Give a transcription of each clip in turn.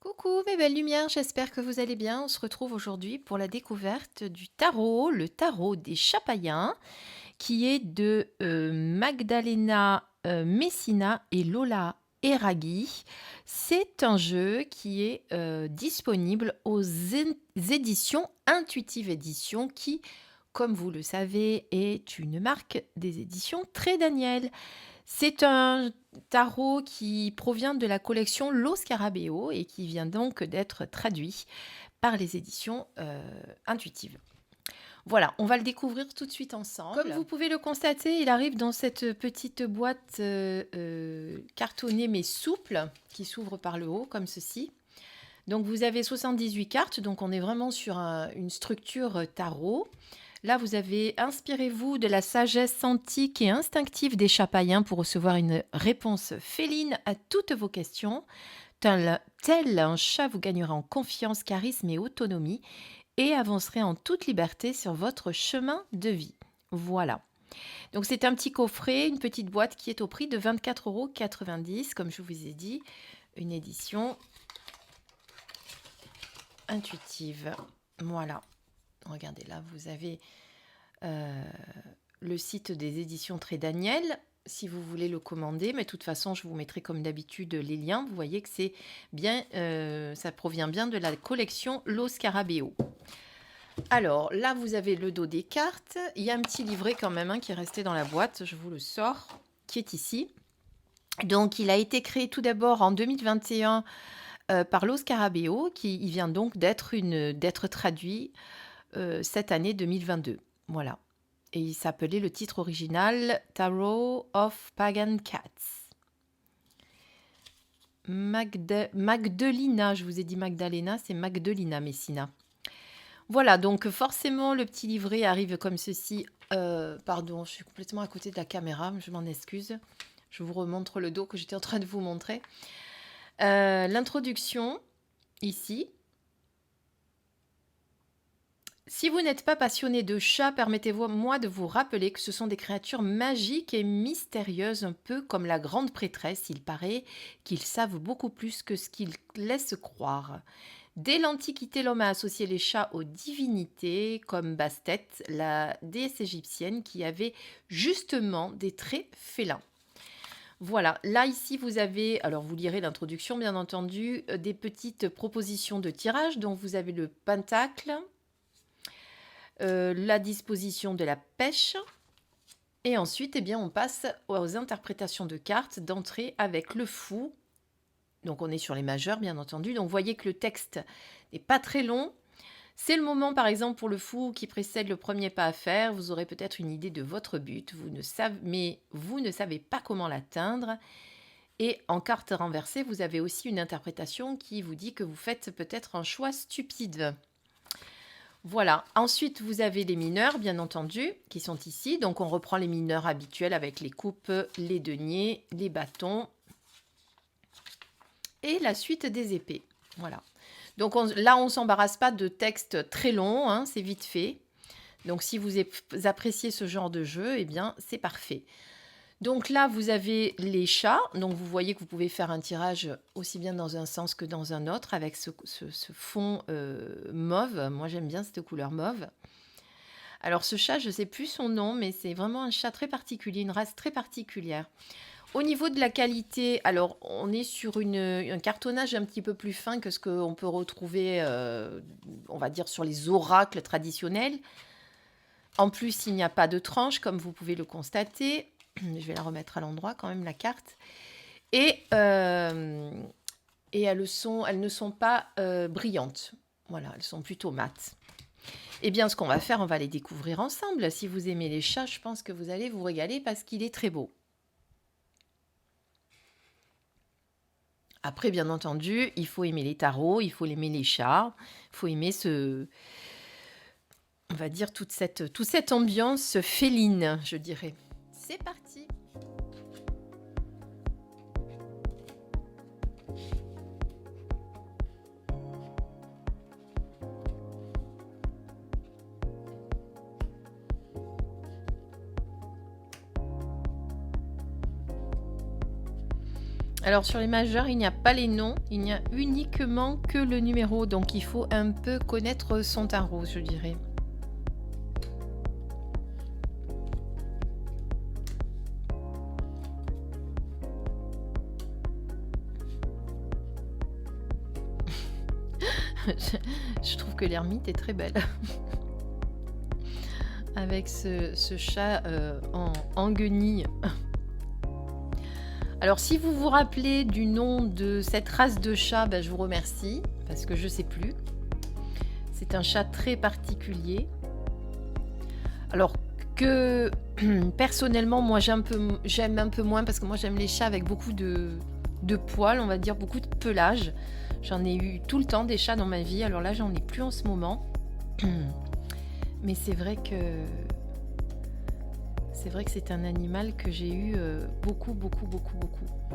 Coucou mes belles lumières, j'espère que vous allez bien. On se retrouve aujourd'hui pour la découverte du tarot, le tarot des chats païens, qui est de Magdalena Messina et Lola Eraghi. C'est un jeu qui est disponible aux éditions Intuitive Édition, qui, comme vous le savez, est une marque des éditions Très Daniel. C'est un tarot qui provient de la collection Lo Scarabeo et qui vient donc d'être traduit par les éditions Intuitive. Voilà, on va le découvrir tout de suite ensemble. Comme vous pouvez le constater, il arrive dans cette petite boîte cartonnée mais souple qui s'ouvre par le haut comme ceci. Donc vous avez 78 cartes, donc on est vraiment sur une structure tarot. Là, vous avez inspirez-vous de la sagesse antique et instinctive des chats païens pour recevoir une réponse féline à toutes vos questions. Tel un chat, vous gagnerez en confiance, charisme et autonomie et avancerez en toute liberté sur votre chemin de vie. Voilà. Donc c'est un petit coffret, une petite boîte qui est au prix de 24,90 €, comme je vous ai dit, une édition intuitive. Voilà. Regardez là, vous avez le site des éditions Très Daniel, si vous voulez le commander, mais de toute façon, je vous mettrai comme d'habitude les liens. Vous voyez que c'est bien, ça provient bien de la collection Lo Scarabeo. Alors là, vous avez le dos des cartes. Il y a un petit livret quand même qui est resté dans la boîte. Je vous le sors, qui est ici. Donc, il a été créé tout d'abord en 2021 par Lo Scarabeo, qui il vient donc d'être traduit cette année 2022. Voilà. Et il s'appelait le titre original Tarot of Pagan Cats. Magdalena, je vous ai dit Magdalena, c'est Magdalena Messina. Voilà, donc forcément le petit livret arrive comme ceci. Pardon, je suis complètement à côté de la caméra, je m'en excuse. Je vous remontre le dos que j'étais en train de vous montrer. L'introduction, ici. Si vous n'êtes pas passionné de chats, permettez-moi de vous rappeler que ce sont des créatures magiques et mystérieuses, un peu comme la grande prêtresse. Il paraît qu'ils savent beaucoup plus que ce qu'ils laissent croire. Dès l'Antiquité, l'homme a associé les chats aux divinités, comme Bastet, la déesse égyptienne, qui avait justement des traits félins. Voilà, là ici vous avez, alors vous lirez l'introduction bien entendu, des petites propositions de tirage. Donc vous avez le pentacle, la disposition de la pêche. Et ensuite, eh bien, on passe aux interprétations de cartes d'entrée avec le fou. Donc on est sur les majeurs, bien entendu. Donc vous voyez que le texte n'est pas très long. C'est le moment, par exemple, pour le fou qui précède le premier pas à faire. Vous aurez peut-être une idée de votre but, mais vous ne savez pas comment l'atteindre. Et en carte renversée, vous avez aussi une interprétation qui vous dit que vous faites peut-être un choix stupide. Voilà. Ensuite, vous avez les mineurs, bien entendu, qui sont ici. Donc, on reprend les mineurs habituels avec les coupes, les deniers, les bâtons et la suite des épées. Voilà. Donc, là, on ne s'embarrasse pas de texte très long, c'est vite fait. Donc, si vous appréciez ce genre de jeu, eh bien, c'est parfait. Donc là, vous avez les chats. Donc, vous voyez que vous pouvez faire un tirage aussi bien dans un sens que dans un autre avec ce fond mauve. Moi, j'aime bien cette couleur mauve. Alors, ce chat, je ne sais plus son nom, mais c'est vraiment un chat très particulier, une race très particulière. Au niveau de la qualité, alors, on est sur un cartonnage un petit peu plus fin que ce qu'on peut retrouver, on va dire, sur les oracles traditionnels. En plus, il n'y a pas de tranche, comme vous pouvez le constater. Je vais la remettre à l'endroit quand même, la carte. Et elles ne sont pas brillantes. Voilà, elles sont plutôt mates. Eh bien, ce qu'on va faire, on va les découvrir ensemble. Si vous aimez les chats, je pense que vous allez vous régaler parce qu'il est très beau. Après, bien entendu, il faut aimer les tarots, il faut aimer les chats, il faut aimer on va dire, toute cette ambiance féline, je dirais. C'est parti! Alors sur les majeurs, il n'y a pas les noms, il n'y a uniquement que le numéro. Donc il faut un peu connaître son tarot, je dirais. Je trouve que l'ermite est très belle. Avec ce chat en guenille. Alors si vous vous rappelez du nom de cette race de chat, je vous remercie, parce que je ne sais plus. C'est un chat très particulier. Alors que personnellement, moi j'aime un peu moins, parce que moi j'aime les chats avec beaucoup de poils, on va dire, beaucoup de pelage. J'en ai eu tout le temps des chats dans ma vie, alors là j'en ai plus en ce moment. Mais c'est vrai que c'est un animal que j'ai eu beaucoup.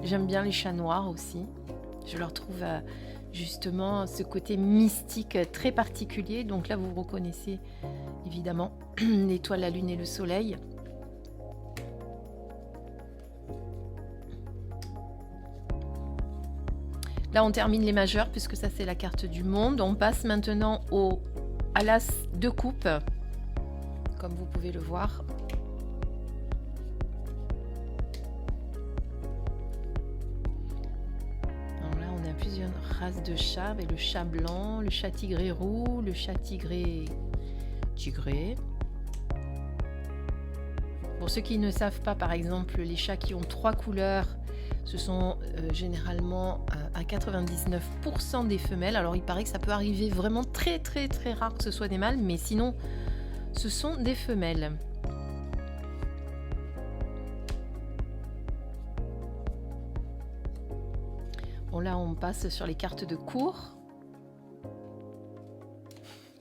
J'aime bien les chats noirs aussi. Je leur trouve justement ce côté mystique très particulier. Donc là, vous reconnaissez évidemment l'étoile, la lune et le soleil. Là, on termine les majeurs puisque ça, c'est la carte du monde. On passe maintenant à l'as de coupe, comme vous pouvez le voir. Plusieurs races de chats, avec le chat blanc, le chat tigré roux, le chat tigré. Pour ceux qui ne savent pas, par exemple, les chats qui ont 3 couleurs, ce sont généralement à 99% des femelles. Alors il paraît que ça peut arriver vraiment très rare que ce soit des mâles, mais sinon ce sont des femelles. Bon, là, on passe sur les cartes de cours.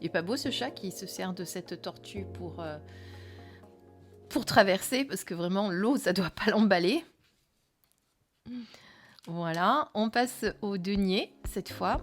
Il est pas beau ce chat qui se sert de cette tortue pour traverser, parce que vraiment, l'eau, ça doit pas l'emballer. Voilà, on passe au denier, cette fois.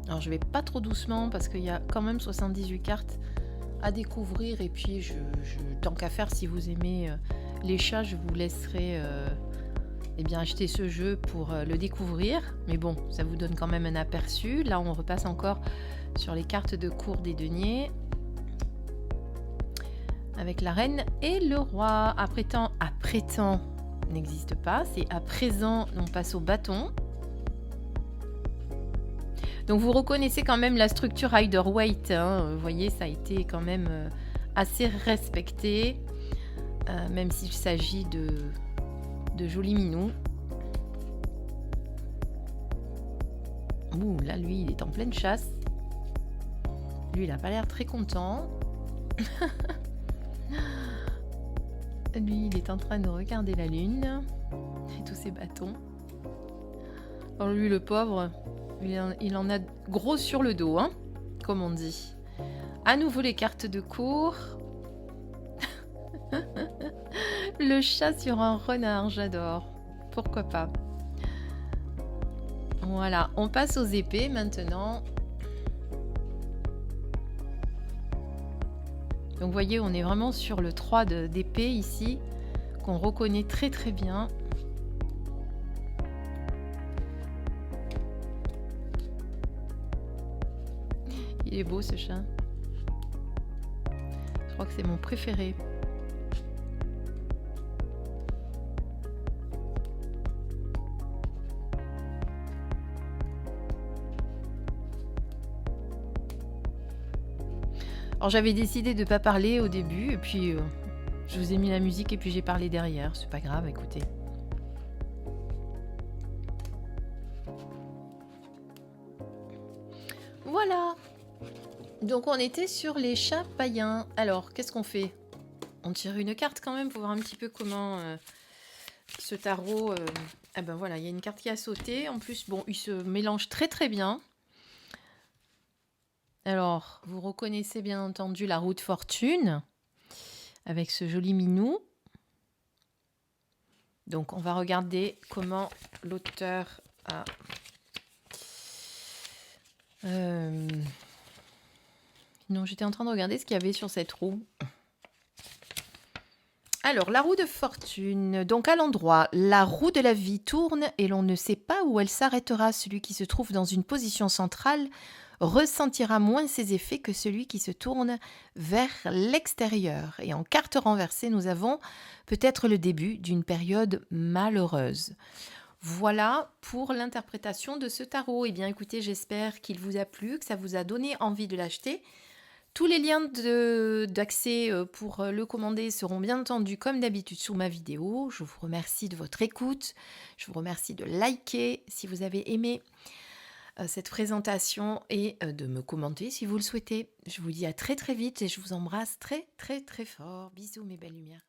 Alors je vais pas trop doucement parce qu'il y a quand même 78 cartes à découvrir, et puis tant qu'à faire, si vous aimez les chats, je vous laisserai acheter ce jeu pour le découvrir, mais bon, ça vous donne quand même un aperçu. Là on repasse encore sur les cartes de cours des deniers avec la reine et le roi. Après temps n'existe pas, c'est à présent. On passe au bâton. Donc vous reconnaissez quand même la structure Rider-Waite, hein. Vous voyez, ça a été quand même assez respecté, même s'il s'agit de jolis minous. Ouh, là, lui, il est en pleine chasse. Lui, il n'a pas l'air très content. Lui, il est en train de regarder la lune et tous ses bâtons. Alors lui, le pauvre, il en a gros sur le dos, hein, comme on dit. À nouveau les cartes de cours. Le chat sur un renard, j'adore. Pourquoi pas. Voilà, on passe aux épées maintenant. Donc vous voyez, on est vraiment sur le 3 d'épée ici, qu'on reconnaît très bien. Il est beau ce chat. Je crois que c'est mon préféré. Alors j'avais décidé de ne pas parler au début, et puis je vous ai mis la musique et puis j'ai parlé derrière. C'est pas grave, écoutez. Voilà. Donc on était sur les chats païens. Alors qu'est-ce qu'on fait? On tire une carte quand même pour voir un petit peu comment ce tarot... Ah ben voilà, il y a une carte qui a sauté. En plus, bon, il se mélange très bien. Alors, vous reconnaissez bien entendu la roue de fortune. avec ce joli minou. Donc, on va regarder comment l'auteur a... Non, j'étais en train de regarder ce qu'il y avait sur cette roue. Alors, la roue de fortune. Donc, à l'endroit, la roue de la vie tourne et l'on ne sait pas où elle s'arrêtera. Celui qui se trouve dans une position centrale ressentira moins ses effets que celui qui se tourne vers l'extérieur. Et en carte renversée, nous avons peut-être le début d'une période malheureuse. Voilà pour l'interprétation de ce tarot. Eh bien, écoutez, j'espère qu'il vous a plu, que ça vous a donné envie de l'acheter. Tous les liens d'accès pour le commander seront bien entendu comme d'habitude sous ma vidéo. Je vous remercie de votre écoute. Je vous remercie de liker si vous avez aimé cette présentation et de me commenter si vous le souhaitez. Je vous dis à très très vite et je vous embrasse très très très fort. Bisous mes belles lumières.